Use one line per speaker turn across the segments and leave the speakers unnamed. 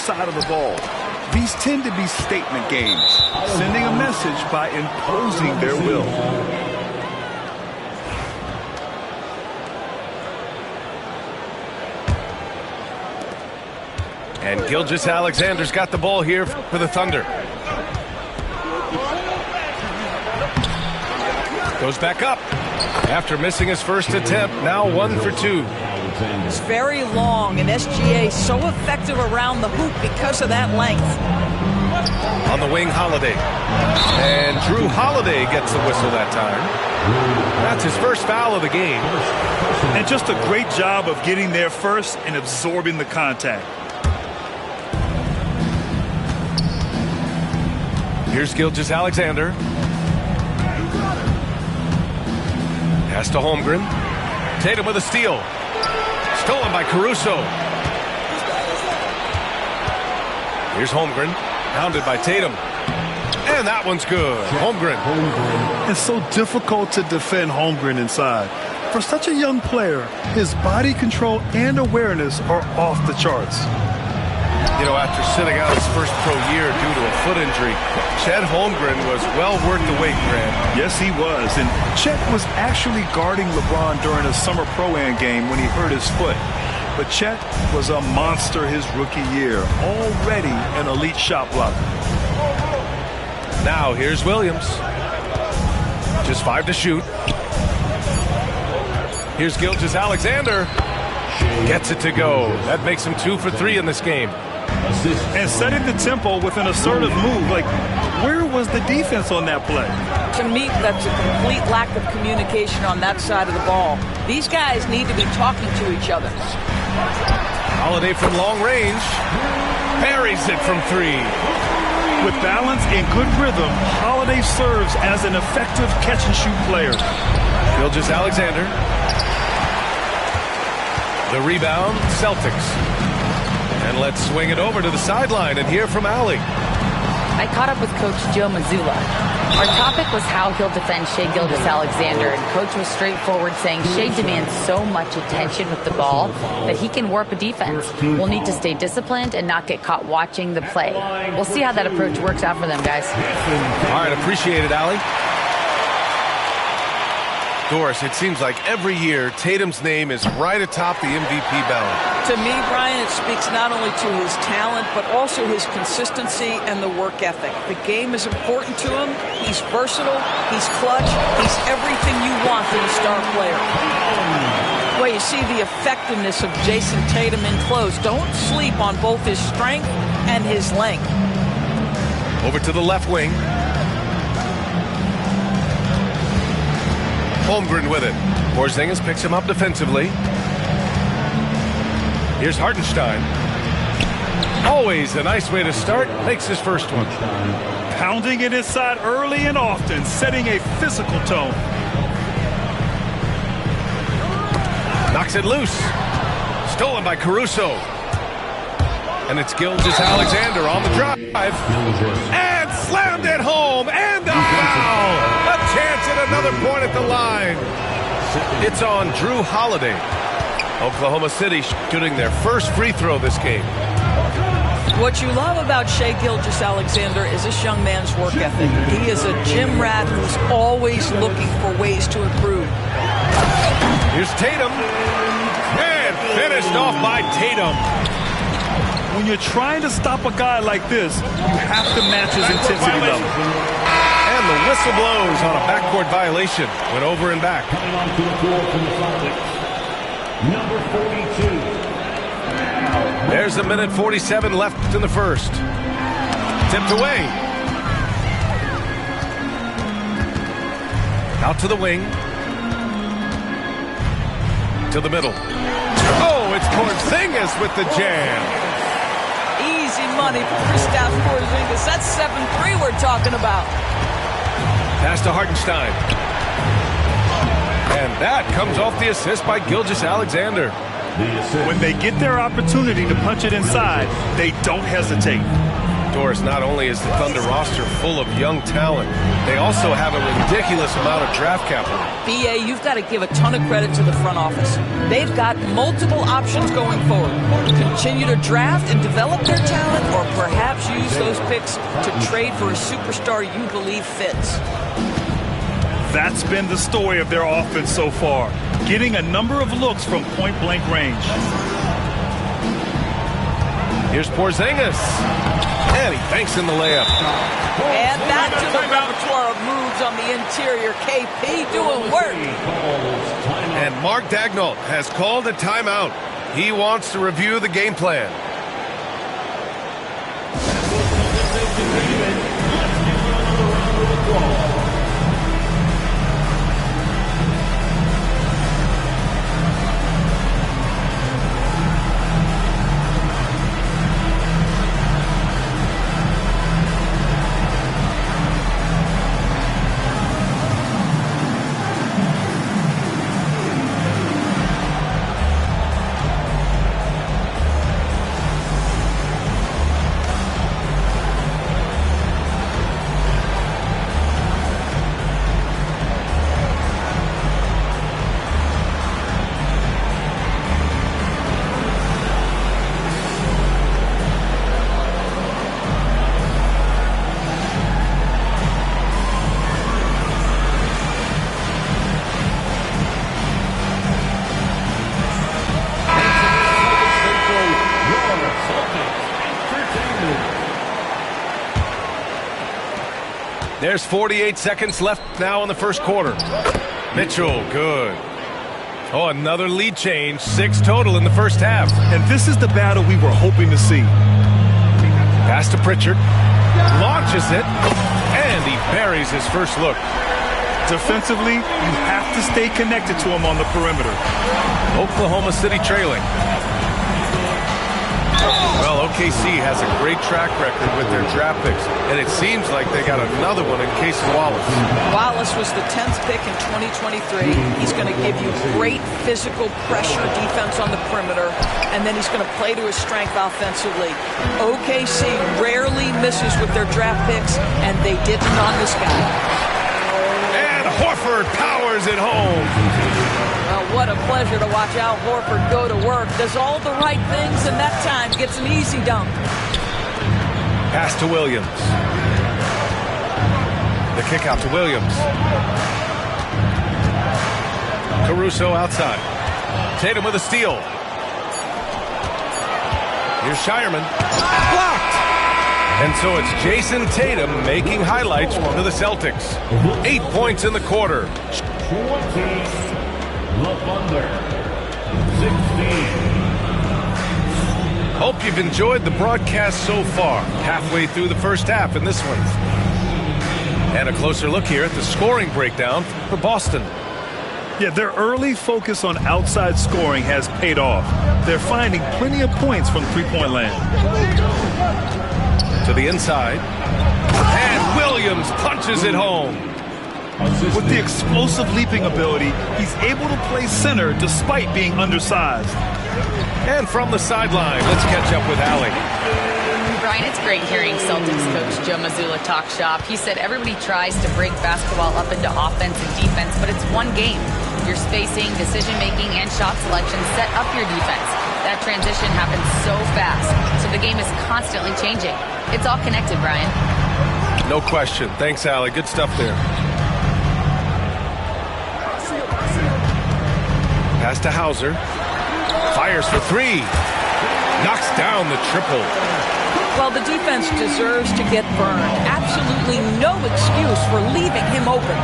side of the ball. These tend to be statement games, sending a message by imposing their will.
And Gilgeous-Alexander's got the ball here for the Thunder. Goes back up. After missing his first attempt, now 1 for 2.
It's very long, and SGA so effective around the hoop because of that length.
On the wing, Holiday. And Drew Holiday gets the whistle that time. That's his first foul of the game.
And just a great job of getting there first and absorbing the contact.
Here's Gilgeous-Alexander. Pass to Holmgren. Tatum with a steal. Stolen by Caruso. Here's Holmgren. Pounded by Tatum. And that one's good. Holmgren.
It's so difficult to defend Holmgren inside. For such a young player, his body control and awareness are off the charts.
You know, after sitting out his first pro year due to a foot injury, Chet Holmgren was well worth the wait, Grant.
Yes, he was. And Chet was actually guarding LeBron during a summer Pro-Am game when he hurt his foot. But Chet was a monster his rookie year, already an elite shot blocker.
Now here's Williams. Just 5 to shoot. Here's Gilgeous-Alexander. Gets it to go. That makes him 2 for 3 in this game.
And setting the tempo with an assertive move. Like, where was the defense on that play?
To me, that's a complete lack of communication on that side of the ball. These guys need to be talking to each other.
Holiday from long range. Buries it from 3.
With balance and good rhythm, Holiday serves as an effective catch-and-shoot player.
Gilgeous-Alexander. The rebound, Celtics. And let's swing it over to the sideline and hear from Allie.
I caught up with Coach Joe Mazzulla. Our topic was how he'll defend Shai Gilgeous-Alexander, and Coach was straightforward, saying Shai demands so much attention with the ball that he can warp a defense. We'll need to stay disciplined and not get caught watching the play. We'll see how that approach works out for them, guys.
All right, appreciate it, Allie. Doris, it seems like every year Tatum's name is right atop the MVP ballot.
To me, Brian, it speaks not only to his talent, but also his consistency and the work ethic. The game is important to him. He's versatile. He's clutch. He's everything you want in a star player. Well, you see the effectiveness of Jason Tatum in close. Don't sleep on both his strength and his length.
Over to the left wing. Holmgren with it. Porzingis picks him up defensively. Here's Hartenstein. Always a nice way to start. Makes his first one.
Pounding it inside early and often, setting a physical tone.
Knocks it loose. Stolen by Caruso. And it's Gilgeous-Alexander on the drive. And slammed it home. And a foul. A chance at another point at the line. It's on Drew Holiday. Oklahoma City shooting their first free throw this game.
What you love about Shai Gilgeous-Alexander is this young man's work ethic. He is a gym rat who's always looking for ways to improve.
Here's Tatum. And finished off by Tatum.
When you're trying to stop a guy like this, you have to match his intensity level.
And the whistle blows on a backcourt violation. Went over and back.
Number 42.
There's 1:47 left in the first. Tipped away. Out to the wing. To the middle. Oh, it's Porzingis with the jam.
Easy money for Kristaps Porzingis. That's 7-3 we're talking about.
Pass to Hartenstein. And that comes off the assist by Gilgeous-Alexander.
When they get their opportunity to punch it inside, they don't hesitate.
Doris, not only is the Thunder roster full of young talent, they also have a ridiculous amount of draft capital.
BA, you've got to give a ton of credit to the front office. They've got multiple options going forward. Continue to draft and develop their talent those picks to trade for a superstar you believe fits.
That's been the story of their offense so far, getting a number of looks from point-blank range.
Here's Porzingis. And he banks in the layup.
And back to the repertoire of moves on the interior. KP doing work.
And Mark Daigneault has called a timeout. He wants to review the game plan. There's 48 seconds left now in the first quarter. Mitchell, good. Oh, another lead change. 6 total in the first half.
And this is the battle we were hoping to see.
Pass to Pritchard. Launches it. And he buries his first look.
Defensively, you have to stay connected to him on the perimeter.
Oklahoma City trailing. Well, OKC has a great track record with their draft picks, and it seems like they got another one in Casey Wallace.
Wallace was the 10th pick in 2023. He's going to give you great physical pressure defense on the perimeter, and then he's going to play to his strength offensively. OKC rarely misses with their draft picks, and they didn't on this guy.
And Horford powers it home.
Well, what a pleasure to watch Al Horford go to work. Does all the right things, and that time gets an easy dunk.
Pass to Williams. The kick out to Williams. Caruso outside. Tatum with a steal. Here's Shireman. Blocked! And so it's Jason Tatum making highlights for the Celtics. 8 points in the quarter.
20. LaVunder, 16.
Hope you've enjoyed the broadcast so far. Halfway through the first half in this one. And a closer look here at the scoring breakdown for Boston.
Yeah, their early focus on outside scoring has paid off. They're finding plenty of points from three-point land.
To the inside. And Williams punches it home.
With the explosive leaping ability, he's able to play center despite being undersized.
And from the sideline, let's catch up with Allie.
Brian, it's great hearing Celtics coach Joe Mazzulla talk shop. He said everybody tries to break basketball up into offense and defense, but it's one game. Your spacing, decision-making, and shot selection set up your defense. That transition happens so fast, so the game is constantly changing. It's all connected, Brian.
No question. Thanks, Allie. Good stuff there. Pass to Hauser. Fires for 3. Knocks down the triple.
Well, the defense deserves to get burned. Absolutely no excuse for leaving him open.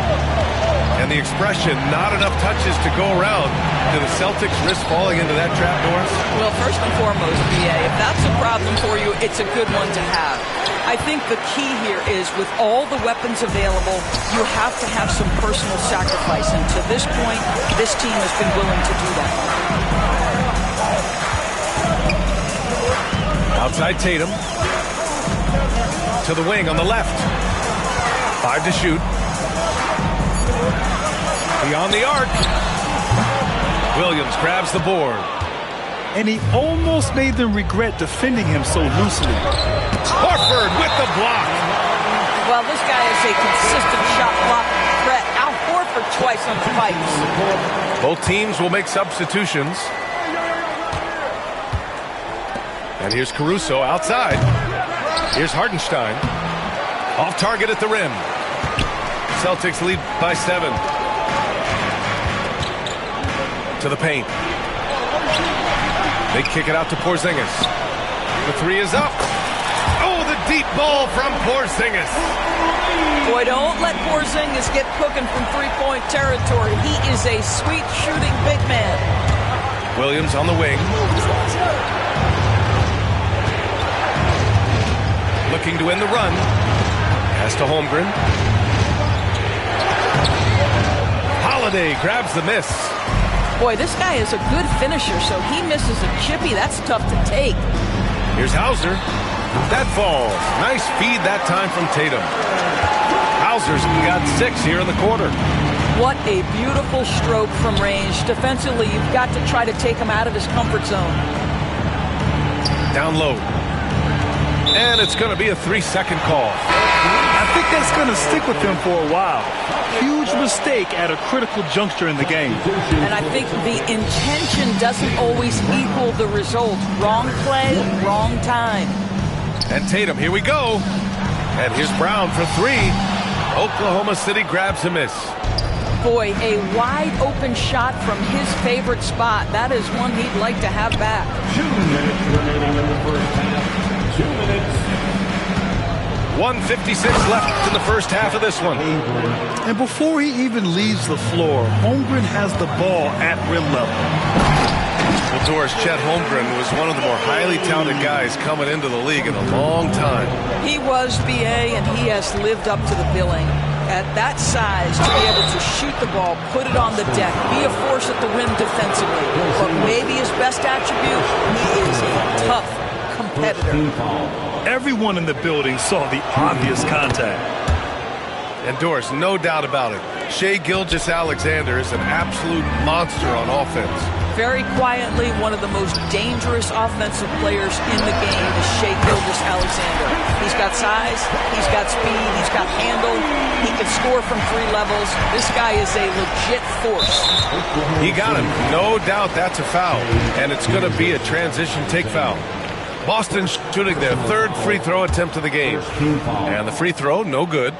And the expression, not enough touches to go around. Do the Celtics risk falling into that trap, Doris?
Well, first and foremost, BA, if that's a problem for you, it's a good one to have. I think the key here is with all the weapons available, you have to have some personal sacrifice. And to this point, this team has been willing to do that.
Outside Tatum. To the wing on the left. 5 to shoot. Beyond the arc. Williams grabs the board.
And he almost made them regret defending him so loosely.
Horford with the block.
Well, this guy is a consistent shot block threat. Al Horford twice on the pipes.
Both teams will make substitutions. And here's Caruso outside. Here's Hartenstein. Off target at the rim. Celtics lead by 7. To the paint. They kick it out to Porzingis. The 3 is up. Oh, the deep ball from Porzingis.
Boy, don't let Porzingis get cooking from three-point territory. He is a sweet shooting big man.
Williams on the wing. Looking to end the run. Pass to Holmgren. Holiday grabs the miss.
Boy, this guy is a good finisher, so he misses a chippy. That's tough to take.
Here's Hauser. That falls. Nice feed that time from Tatum. Hauser's got 6 here in the quarter.
What a beautiful stroke from range. Defensively, you've got to try to take him out of his comfort zone.
Down low. And it's going to be a 3-second call.
I think that's going to stick with him for a while. Huge mistake at a critical juncture in the game.
And I think the intention doesn't always equal the result. Wrong play, wrong time.
And Tatum, here we go. And here's Brown for 3. Oklahoma City grabs a miss.
Boy, a wide open shot from his favorite spot. That is one he'd like to have back.
2 minutes remaining in the first half. 2 minutes.
1:56 left in the first half of this one.
And before he even leaves the floor, Holmgren has the ball at rim level.
Well, Doris, Chet Holmgren was one of the more highly touted guys coming into the league in a long time.
He was BA, and he has lived up to the billing. At that size, to be able to shoot the ball, put it on the deck, be a force at the rim defensively. But maybe his best attribute, he is a tough competitor.
Everyone in the building saw the obvious contact.
And Doris, no doubt about it, Shai Gilgeous-Alexander is an absolute monster on offense.
Very quietly, one of the most dangerous offensive players in the game is Shai Gilgeous-Alexander. He's got size, he's got speed, he's got handle, he can score from 3 levels. This guy is a legit force.
He got him. No doubt that's a foul, and it's going to be a transition take foul. Boston shooting their 3rd free throw attempt of the game. And the free throw, no good.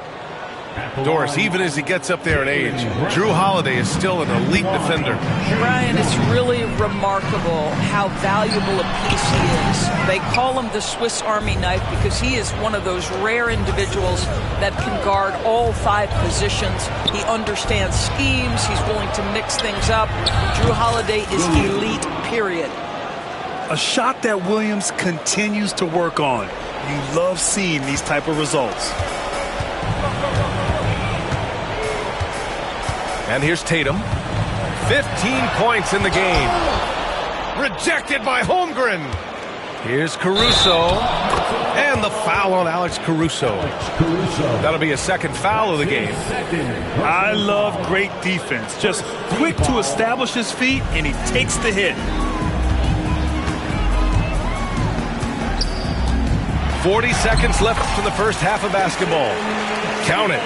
Doris, even as he gets up there in age, Jrue Holiday is still an elite defender.
Brian, it's really remarkable how valuable a piece he is. They call him the Swiss Army knife because he is one of those rare individuals that can guard all 5 positions. He understands schemes. He's willing to mix things up. Jrue Holiday is elite, period.
A shot that Williams continues to work on. You love seeing these type of results.
And here's Tatum. 15 points in the game. Rejected by Holmgren. Here's Caruso. And the foul on Alex Caruso. That'll be a 2nd foul of the game.
I love great defense. Just quick to establish his feet, and he takes the hit.
40 seconds left in the first half of basketball. Count it.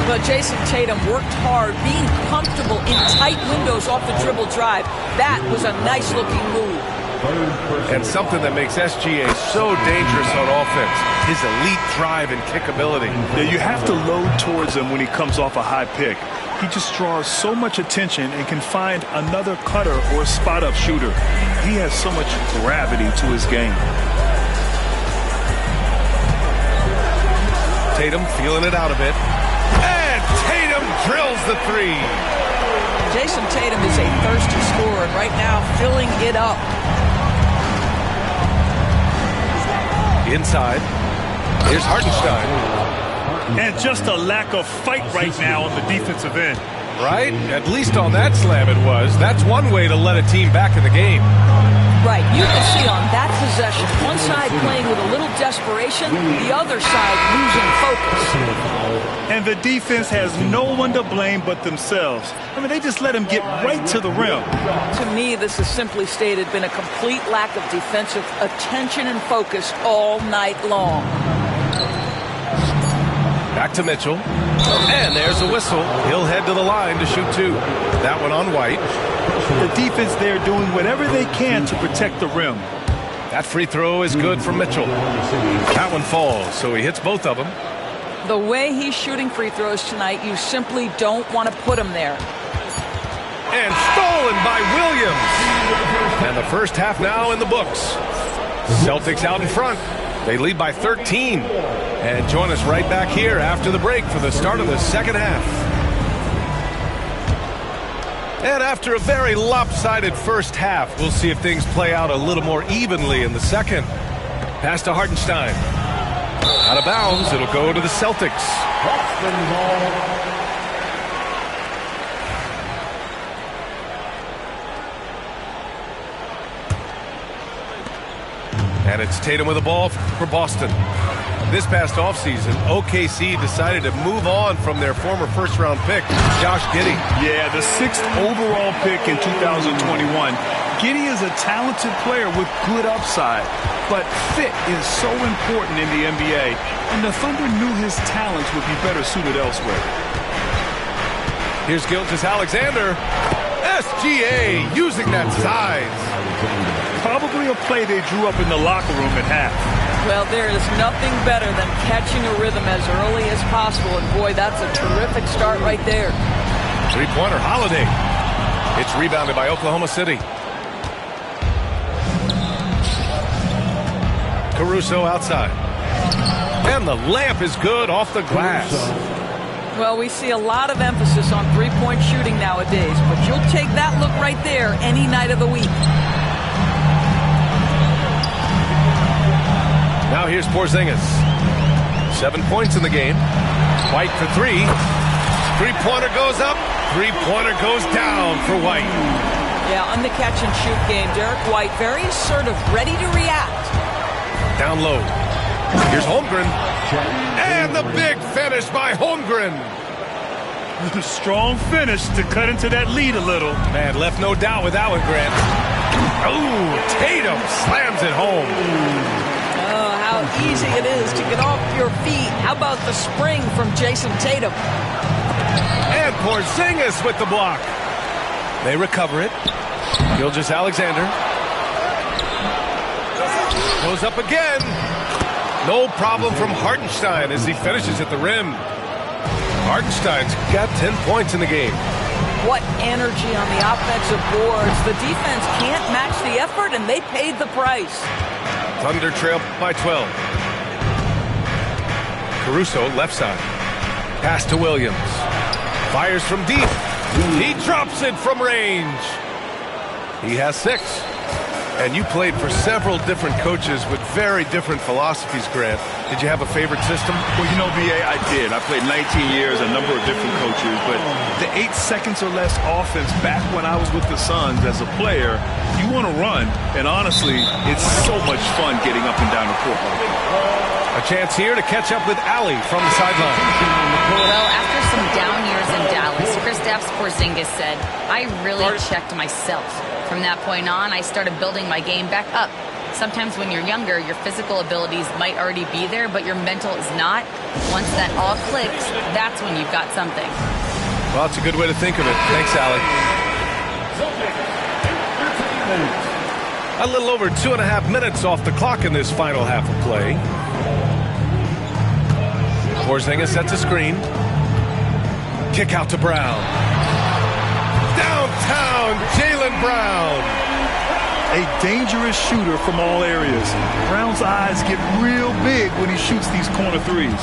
But Jason Tatum worked hard, being comfortable in tight windows off the dribble drive. That was a nice-looking move.
And something that makes SGA so dangerous on offense, his elite drive and kick ability.
Yeah, you have to load towards him when he comes off a high pick. He just draws so much attention and can find another cutter or spot-up shooter. He has so much gravity to his game.
Tatum feeling it out a bit. And Tatum drills the 3.
Jason Tatum is a thirsty scorer, and right now filling it up.
Inside. Here's Hartenstein.
And just a lack of fight right now on the defensive end.
Right? At least on that slam it was. That's one way to let a team back in the game.
Right, you can see on that possession, one side playing with a little desperation, the other side losing focus.
And the defense has no one to blame but themselves. I mean, they just let him get right to the rim.
To me, this has simply stated been a complete lack of defensive attention and focus all night long.
Back to Mitchell. And there's a whistle. He'll head to the line to shoot 2. That one on White.
The defense there doing whatever they can to protect the rim.
That free throw is good for Mitchell. That one falls, so he hits both of them.
The way he's shooting free throws tonight, you simply don't want to put him there.
And stolen by Williams. And the first half now in the books. Celtics out in front. They lead by 13. And join us right back here after the break for the start of the second half. And after a very lopsided first half, we'll see if things play out a little more evenly in the second. Pass to Hartenstein. Out of bounds, it'll go to the Celtics. And it's Tatum with the ball for Boston. This past offseason, OKC decided to move on from their former first-round pick, Josh Giddey.
Yeah, the 6th overall pick in 2021. Giddey is a talented player with good upside, but fit is so important in the NBA, and the Thunder knew his talents would be better suited elsewhere.
Here's Gilgeous-Alexander. SGA using that size.
Probably a play they drew up in the locker room at half.
Well, there is nothing better than catching a rhythm as early as possible, and boy, that's a terrific start right there.
Three-pointer, Holiday. It's rebounded by Oklahoma City. Caruso outside. And the layup is good off the glass.
Well, we see a lot of emphasis on three-point shooting nowadays, but you'll take that look right there any night of the week.
Now here's Porzingis. 7 points in the game. White for three. Three-pointer goes up. Three-pointer goes down for White.
Yeah, on the catch-and-shoot game, Derek White very assertive, ready to react.
Down low. Here's Holmgren. And the big finish by Holmgren.
Strong finish to cut into that lead a little.
Man, left no doubt with that one, Grant. Oh, Tatum slams it home.
Oh, how easy it is to get off your feet. How about the spring from Jason Tatum?
And Porzingis with the block. They recover it. Gilgeous-Alexander. Goes up again. No problem from Hartenstein as he finishes at the rim. Hartenstein's got 10 points in the game.
What energy on the offensive boards. The defense can't match the effort, and they paid the price.
Thunder trail by 12. Caruso, left side. Pass to Williams. Fires from deep. He drops it from range. He has 6. And you played for several different coaches with very different philosophies, Grant. Did you have a favorite system?
Well, you know, B.A., I did. I played 19 years, a number of different coaches, but the 8 seconds or less offense back when I was with the Suns as a player, you want to run, and honestly, it's so much fun getting up and down the court.
A chance here to catch up with Allie from the sideline.
Well, after some down years in Dallas, Kristaps Porzingis said, I really checked myself. From that point on, I started building my game back up. Sometimes when you're younger, your physical abilities might already be there, but your mental is not. Once that all clicks, that's when you've got something.
Well, that's a good way to think of it. Thanks, Allie. A little over 2.5 minutes off the clock in this final half of play. Porzingis sets a screen. Kick out to Brown. Downtown, Jaylen Brown.
A dangerous shooter from all areas. Brown's eyes get real big when he shoots these corner threes.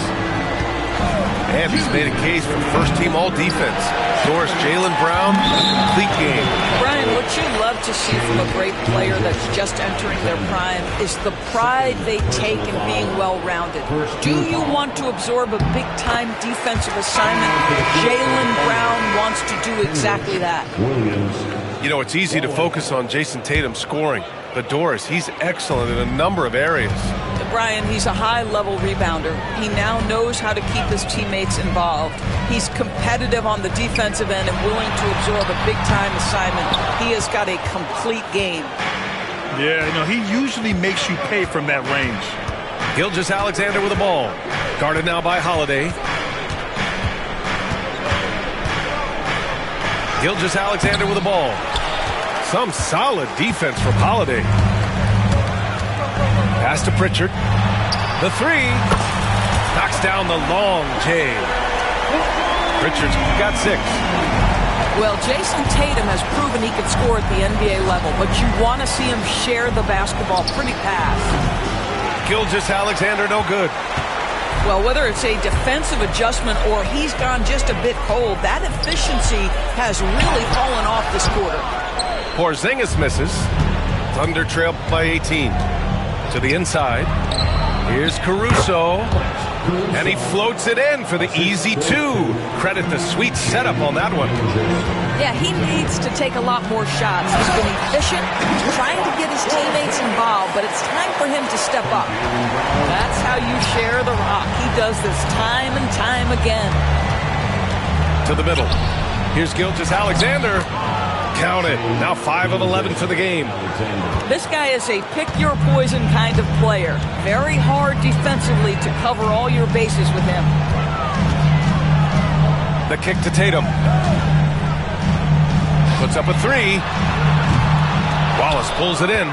And he's made a case for first-team all-defense. Doris, Jaylen Brown, complete game.
Brian, what you love to see from a great player that's just entering their prime is the pride they take in being well-rounded. Do you want to absorb a big-time defensive assignment? Jaylen Brown wants to do exactly that.
You know, it's easy to focus on Jason Tatum scoring, but Doris, he's excellent in a number of areas.
Brian, he's a high-level rebounder. He now knows how to keep his teammates involved. He's competitive on the defensive end and willing to absorb a big-time assignment. He has got a complete game.
Yeah, you know, he usually makes you pay from that range.
Gilgeous-Alexander with the ball. Guarded now by Holiday. Gilgeous-Alexander with the ball. Some solid defense from Holiday. Pass to Pritchard. The three. Knocks down the long J. Pritchard's got 6.
Well, Jason Tatum has proven he can score at the NBA level, but you want to see him share the basketball pretty fast.
Gilgeous-Alexander no good.
Well, whether it's a defensive adjustment or he's gone just a bit cold, that efficiency has really fallen off this quarter.
Porzingis misses. Thunder trail by 18. To the inside. Here's Caruso. And he floats it in for the easy 2. Credit the sweet setup on that one.
Yeah, he needs to take a lot more shots. He's been efficient, trying to get his teammates involved, but it's time for him to step up. That's how you share the rock. He does this time and time again.
To the middle. Here's Gilgeous-Alexander. Count it. Now 5 of 11 for the game.
This guy is a pick-your-poison kind of player. Very hard defensively to cover all your bases with him.
The kick to Tatum. Puts up a 3. Wallace pulls it in.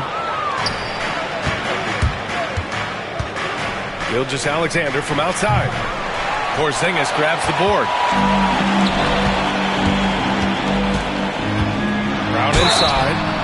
Gilgeous-Alexander from outside. Porzingis grabs the board. Brown inside.